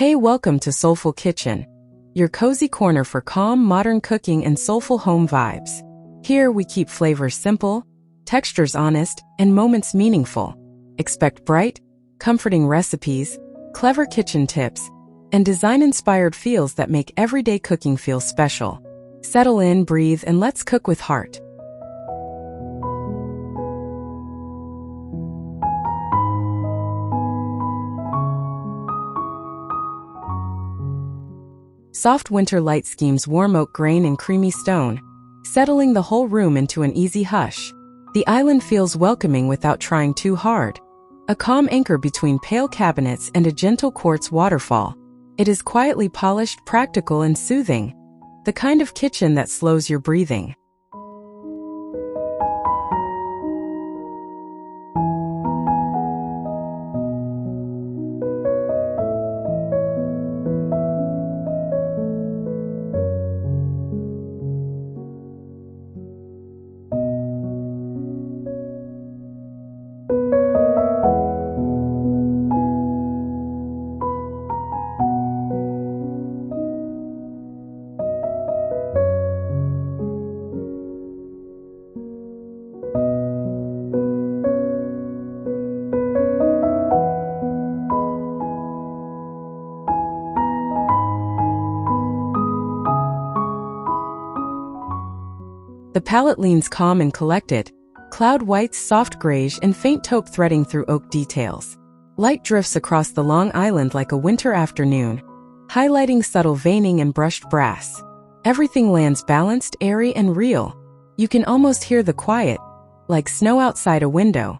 Hey, welcome to Soulful Kitchen, your cozy corner for calm, modern cooking and soulful home vibes. Here we keep flavors simple, textures honest, and moments meaningful. Expect bright, comforting recipes, clever kitchen tips, and design-inspired feels that make everyday cooking feel special. Settle in, breathe, and let's cook with heart. Soft winter light schemes warm oak grain and creamy stone, settling the whole room into an easy hush. The island feels welcoming without trying too hard. A calm anchor between pale cabinets and a gentle quartz waterfall. It is quietly polished, practical, and soothing. The kind of kitchen that slows your breathing. The palette leans calm and collected, cloud whites, soft grays, and faint taupe threading through oak details. Light drifts across the long island like a winter afternoon, highlighting subtle veining and brushed brass. Everything lands balanced, airy, and real. You can almost hear the quiet, like snow outside a window.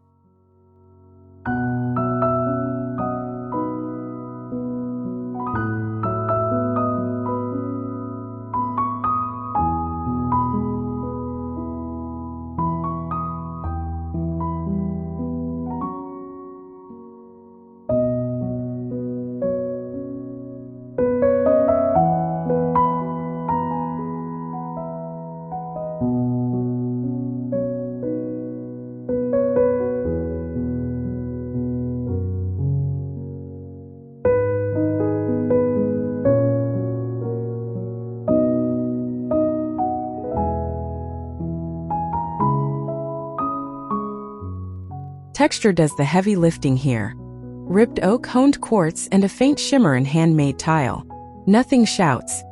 Texture does the heavy lifting here. Ribbed oak, honed quartz, and a faint shimmer in handmade tile. Nothing shouts.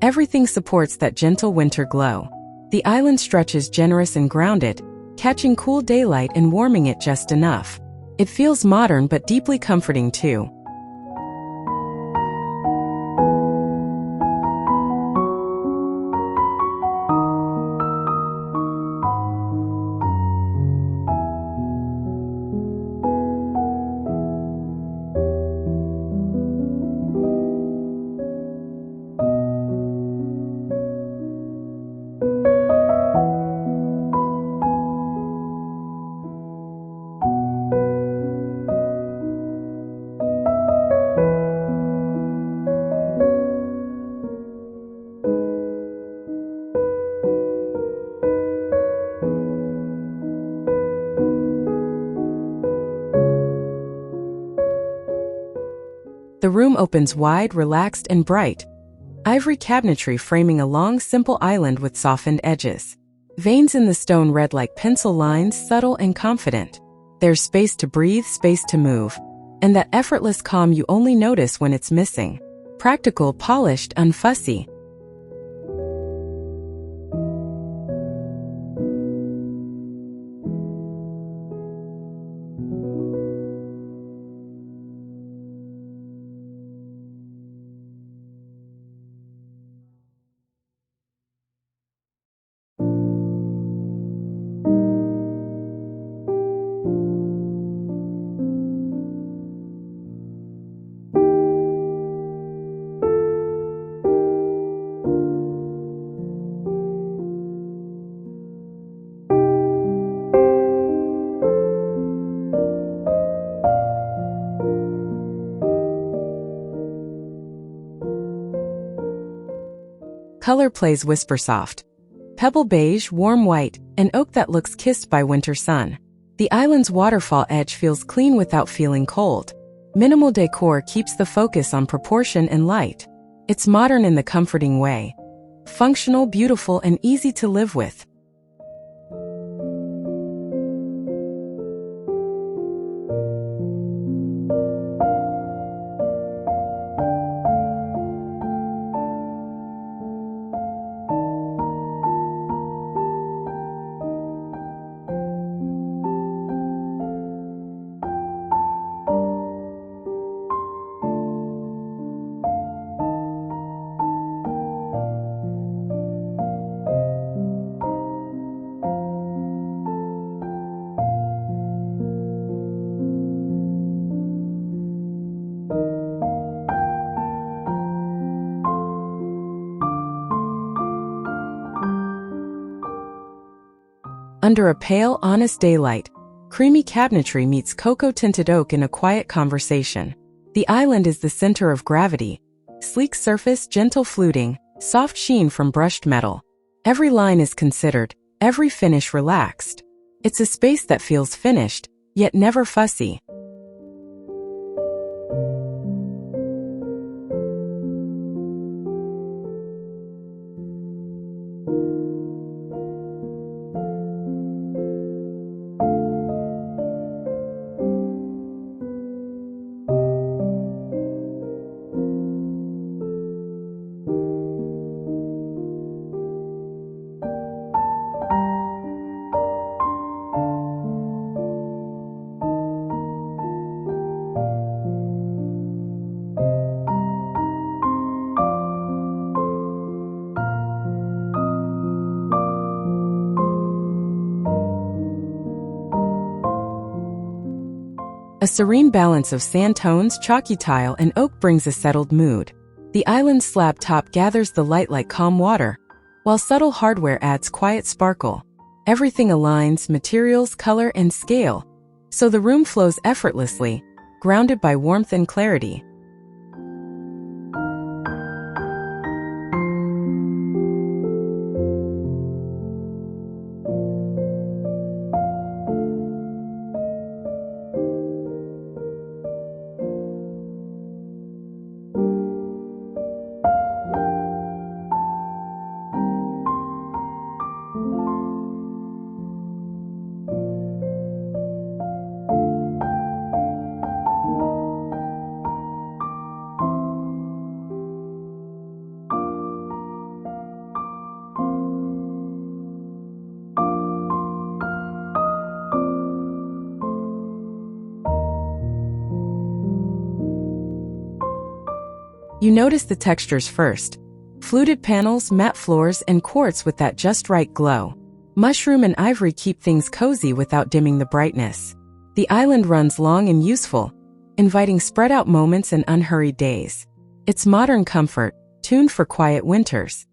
Everything supports that gentle winter glow. The island stretches generous and grounded, catching cool daylight and warming it just enough. It feels modern but deeply comforting too. The room opens wide, relaxed, and bright. Ivory cabinetry framing a long, simple island with softened edges. Veins in the stone read like pencil lines, subtle and confident. There's space to breathe, space to move, and that effortless calm you only notice when it's missing. Practical, polished, unfussy. Color plays whisper soft. Pebble beige, warm white, and oak that looks kissed by winter sun. The island's waterfall edge feels clean without feeling cold. Minimal decor keeps the focus on proportion and light. It's modern in the comforting way. Functional, beautiful, and easy to live with. Under a pale, honest daylight, creamy cabinetry meets cocoa-tinted oak in a quiet conversation. The island is the center of gravity. Sleek surface, gentle fluting, soft sheen from brushed metal. Every line is considered, every finish relaxed. It's a space that feels finished, yet never fussy. A serene balance of sand tones, chalky tile, and oak brings a settled mood. The island's slab top gathers the light like calm water, while subtle hardware adds quiet sparkle. Everything aligns, materials, color, and scale, so the room flows effortlessly, grounded by warmth and clarity. You notice the textures first. Fluted panels, matte floors, and quartz with that just right glow. Mushroom and ivory keep things cozy without dimming the brightness. The island runs long and useful, inviting spread-out moments and unhurried days. It's modern comfort, tuned for quiet winters.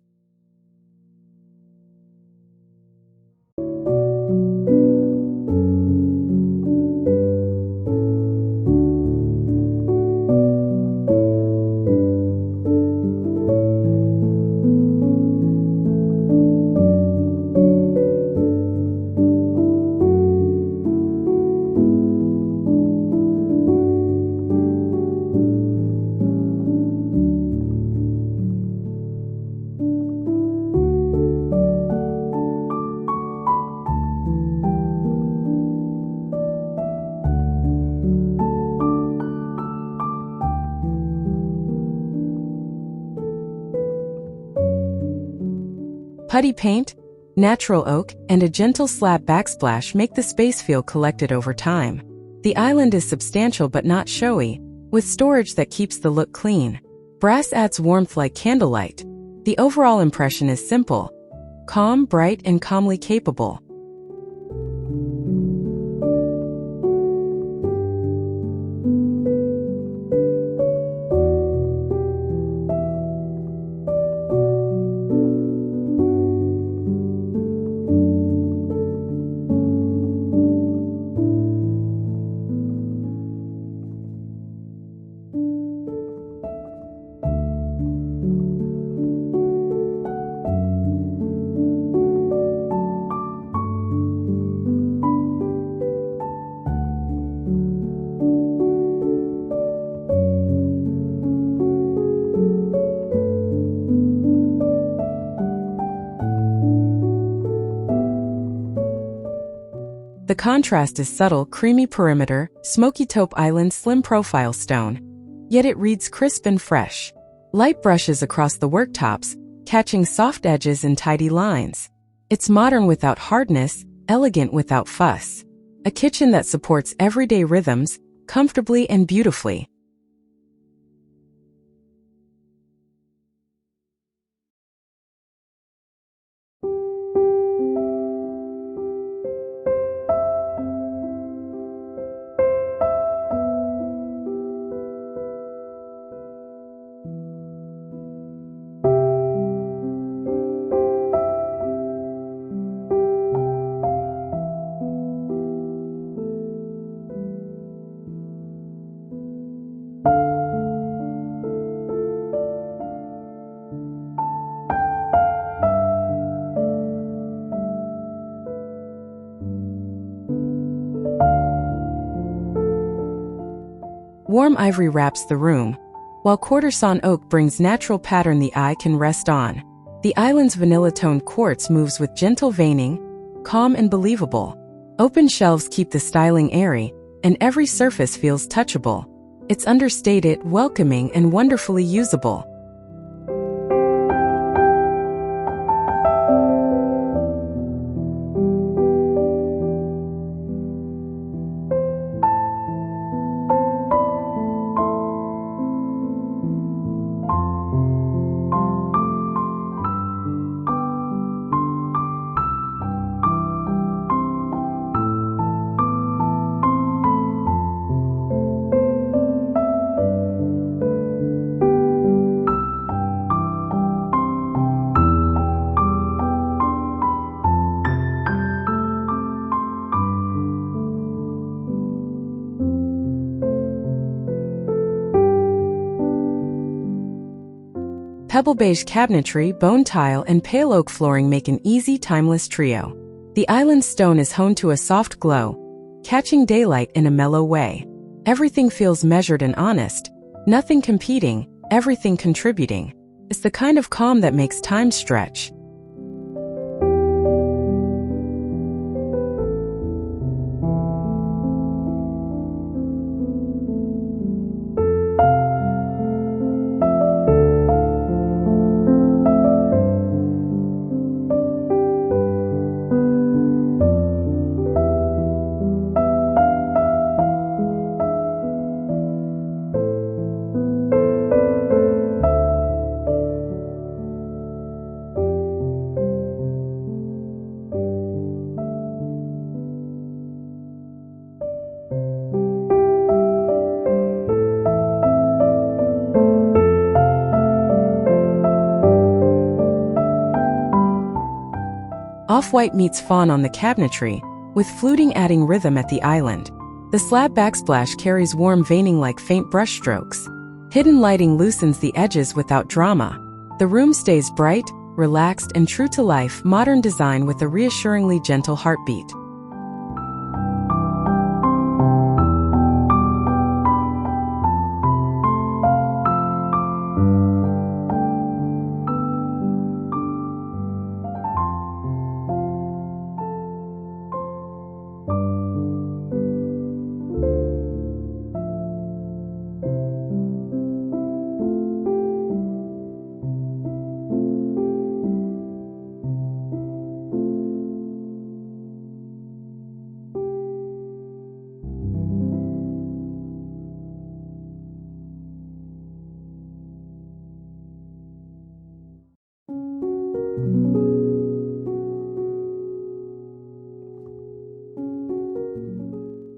Putty paint, natural oak, and a gentle slab backsplash make the space feel collected over time. The island is substantial but not showy, with storage that keeps the look clean. Brass adds warmth like candlelight. The overall impression is simple, calm, bright, and calmly capable. The contrast is subtle, creamy perimeter, smoky taupe island slim profile stone. Yet it reads crisp and fresh. Light brushes across the worktops, catching soft edges and tidy lines. It's modern without hardness, elegant without fuss. A kitchen that supports everyday rhythms, comfortably and beautifully. Warm ivory wraps the room, while quarter-sawn oak brings natural pattern the eye can rest on. The island's vanilla-toned quartz moves with gentle veining, calm and believable. Open shelves keep the styling airy, and every surface feels touchable. It's understated, welcoming, and wonderfully usable. Pebble beige cabinetry, bone tile, and pale oak flooring make an easy, timeless trio. The island stone is honed to a soft glow, catching daylight in a mellow way. Everything feels measured and honest, nothing competing, everything contributing. It's the kind of calm that makes time stretch. Off-white meets fawn on the cabinetry, with fluting adding rhythm at the island. The slab backsplash carries warm veining like faint brushstrokes. Hidden lighting loosens the edges without drama. The room stays bright, relaxed, and true to life, modern design with a reassuringly gentle heartbeat.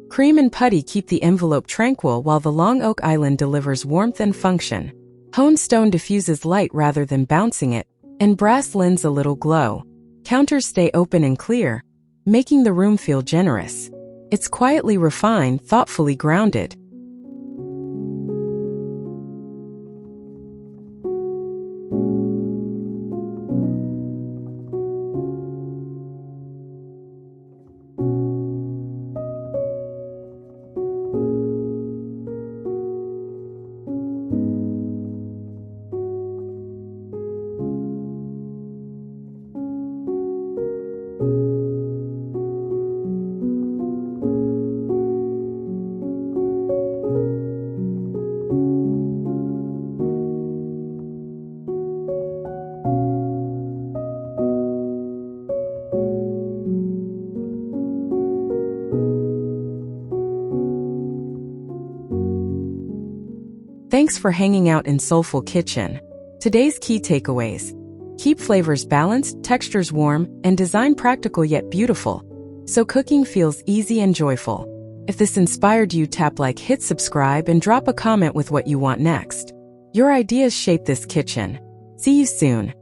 Cream and putty keep the envelope tranquil while the long oak island delivers warmth and function. Honed stone diffuses light rather than bouncing it, and brass lends a little glow. Counters stay open and clear, making the room feel generous. It's quietly refined, thoughtfully grounded. Thanks for hanging out in Soulful Kitchen. Today's key takeaways. Keep flavors balanced, textures warm, and design practical yet beautiful, so cooking feels easy and joyful. If this inspired you, tap like, hit subscribe, and drop a comment with what you want next. Your ideas shape this kitchen. See you soon.